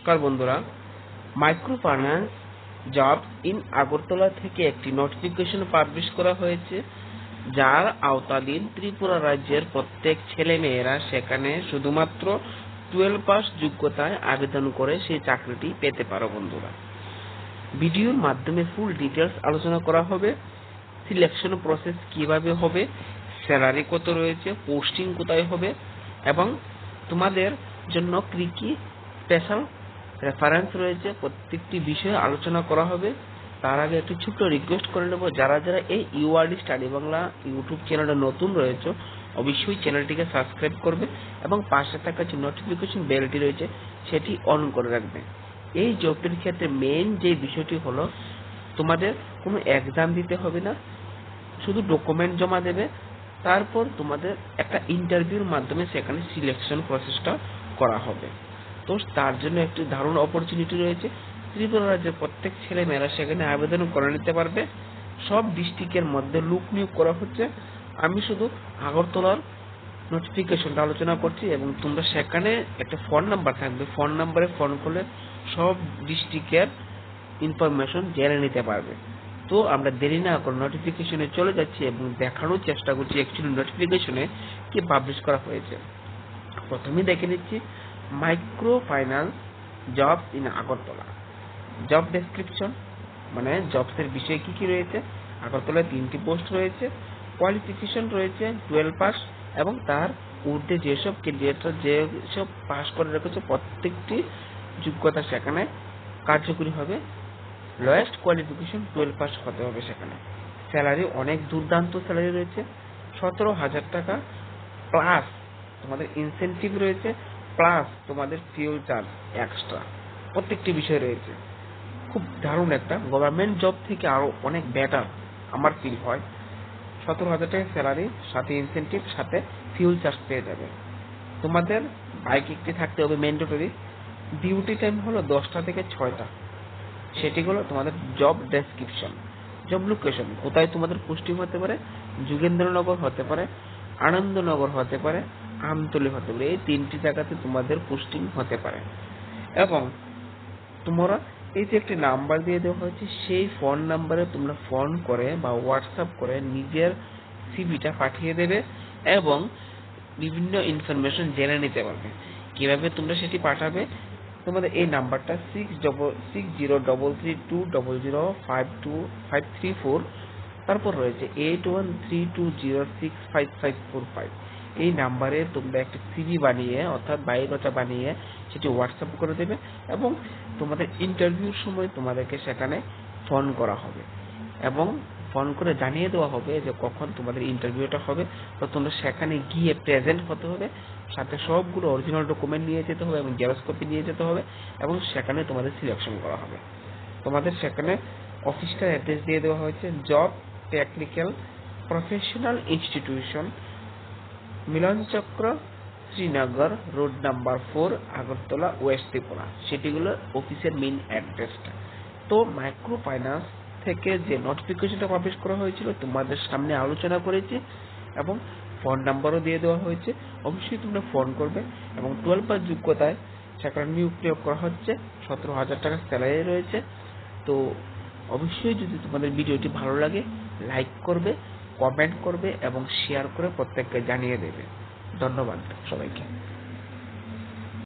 নমস্কার বন্ধুরা, micro finance job in Agartala থেকে একটি নোটিফিকেশন পাবলিশ করা হয়েছে, যার আওতাধীন ত্রিপুরা রাজ্যের প্রত্যেক ছেলে মেয়েরা সেখানে শুধুমাত্র 12 পাস যোগ্যতায় আবেদন করে সেই চাকরিটি পেতে পারো। বন্ধুরা, ভিডিওর মাধ্যমে ফুল ডিটেলস আলোচনা করা হবে। সিলেকশন প্রসেস কিভাবে হবে, স্যালারি কত রয়েছে, পোস্টিং কোথায় হবে এবং তোমাদের জন্য কি স্পেশাল রেফারেন্স রয়েছে, প্রত্যেকটি বিষয়ে আলোচনা করা হবে। তার আগে একটি ছোট্ট রিকোয়েস্ট করে নেব, যারা যারা এই ইউআরডি স্টাডি বাংলা ইউটিউব চ্যানেলে নতুন রয়েছে অবশ্যই চ্যানেলটিকে সাবস্ক্রাইব করবে এবং পাশে থাকা যে নোটিফিকেশন বেলটি রয়েছে সেটি অন করে রাখবে। এই জবটির ক্ষেত্রে মেইন যে বিষয়টি হলো, তোমাদের কোনো এক্সাম দিতে হবে না, শুধু ডকুমেন্ট জমা দেবে, তারপর তোমাদের একটা ইন্টারভিউর মাধ্যমে সেখানে সিলেকশন প্রসেসটা করা হবে। তো তার জন্য একটি দারুণ অপরচুনিটি রয়েছে। ত্রিপুরা রাজ্যের প্রত্যেক ছেলে মেয়েরা সেখানে আবেদন করে নিতে পারবে। সব ডিস্ট্রিক্টের মধ্যে লোক নিয়োগ করা হচ্ছে। আমি শুধু আগরতলার নোটিফিকেশনটা আলোচনা করছি এবং তোমরা সেখানে একটা ফোন নাম্বার থাকবে, ফোন নাম্বারে ফোন করলে সব ডিস্ট্রিক্টের ইনফরমেশন জেনে নিতে পারবে। তো আমরা দেরি না করে নোটিফিকেশনে চলে যাচ্ছি এবং দেখানোর চেষ্টা করছি অ্যাকচুয়ালি নোটিফিকেশনে কি পাবলিশ করা হয়েছে। প্রথমেই দেখে নিচ্ছি micro finance job in Agartala. Job description মানে জবসের বিষয়ে কি কি রয়েছে। আগরতলায় 3টি পোস্ট রয়েছে। কোয়ালিফিকেশন রয়েছে 12 পাস এবং তার ঊর্ধ্বে যেসব ক্যান্ডিডেটরা যেসব পাস করে রেখেছে প্রত্যেকটি যোগ্যতা সেখানে কার্যকরী হবে। লোয়েস্ট কোয়ালিফিকেশন 12 পাস হতে হবে সেখানে। স্যালারি অনেক দুর্দান্ত স্যালারি রয়েছে, 17,000 টাকা প্লাস তোমাদের ইনসেনটিভ রয়েছে, প্লাস তোমাদের ফিউল চার্জ এক্সট্রা, প্রত্যেকটি বিষয় রয়েছে। খুব দারুণ একটা গভর্নমেন্ট জব থেকে আরো অনেক বেটার আমার ফিল হয়। 17,000 টাকা স্যালারি, সাথে ইনসেনটিভ, সাথে ফিউল চার্জ পেয়ে যাবে। তোমাদের বাইক একটি থাকতে হবে ম্যান্ডেটরি। ডিউটি টাইম হলো 10টা থেকে 6টা। সেটি হলো তোমাদের জব ডেসক্রিপশন। জব লোকেশন কোথায় তোমাদের পোস্টিং হতে পারে, যোগেন্দ্রনগর হতে পারে, আনন্দনগর হতে পারে, আমতলী হতে পারে। এই 3টি জায়গাতে তোমাদের পোস্টিং হতে পারে এবং তোমরা এই যে একটি নাম্বার দিয়ে দেওয়া হয়েছে, সেই ফোন নাম্বারে তোমরা ফোন করে বা হোয়াটসঅ্যাপ করে নিজের সিভিটা পাঠিয়ে দেবে এবং বিভিন্ন ইনফরমেশন জেনে নিতে পারবে। কিভাবে তোমরা সেটি পাঠাবে, তোমাদের এই নাম্বারটা 603320052534, তারপর রয়েছে 8132065545। এই নাম্বারে তোমরা একটা সিভি বানিয়ে অর্থাৎ বায়োডাটা বানিয়ে সেটি হোয়াটসঅ্যাপ করে দেবে এবং তোমাদের ইন্টারভিউর সময় তোমাদেরকে সেখানে ফোন করা হবে এবং ফোন করে জানিয়ে দেওয়া হবে যে কখন তোমাদের ইন্টারভিউটা হবে। তো তোমরা সেখানে গিয়ে প্রেজেন্ট হতে হবে, সাথে সবগুলো অরিজিনাল ডকুমেন্ট নিয়ে যেতে হবে এবং জেরক্স কপি নিয়ে যেতে হবে এবং সেখানে তোমাদের সিলেকশন করা হবে। তোমাদের সেখানে অফিসটার অ্যাড্রেস দিয়ে দেওয়া হয়েছে, job technical professional institution, Milan Chakra, Srinagar road number 4, Agartala, west Tripura. সেটিগুলো অফিসের মেইন অ্যাড্রেসটা। তো মাইক্রো ফাইন্যান্স থেকে যে নোটিফিকেশনটা পাবলিশ করা হয়েছিল তোমাদের সামনে আলোচনা করেছি এবং ফোন নাম্বারও দিয়ে দেওয়া হয়েছে। অবশ্যই তোমরা ফোন করবে এবং 12 পাস যোগ্যতায় সেখানে নিয়োগ করা হচ্ছে। 17,000 টাকা স্যালারি রয়েছে। তো অবশ্যই যদি তোমাদের ভিডিওটি ভালো লাগে লাইক করবে, কমেন্ট করবে এবং শেয়ার করে প্রত্যেককে জানিয়ে দেবে। ধন্যবাদ সবাইকে।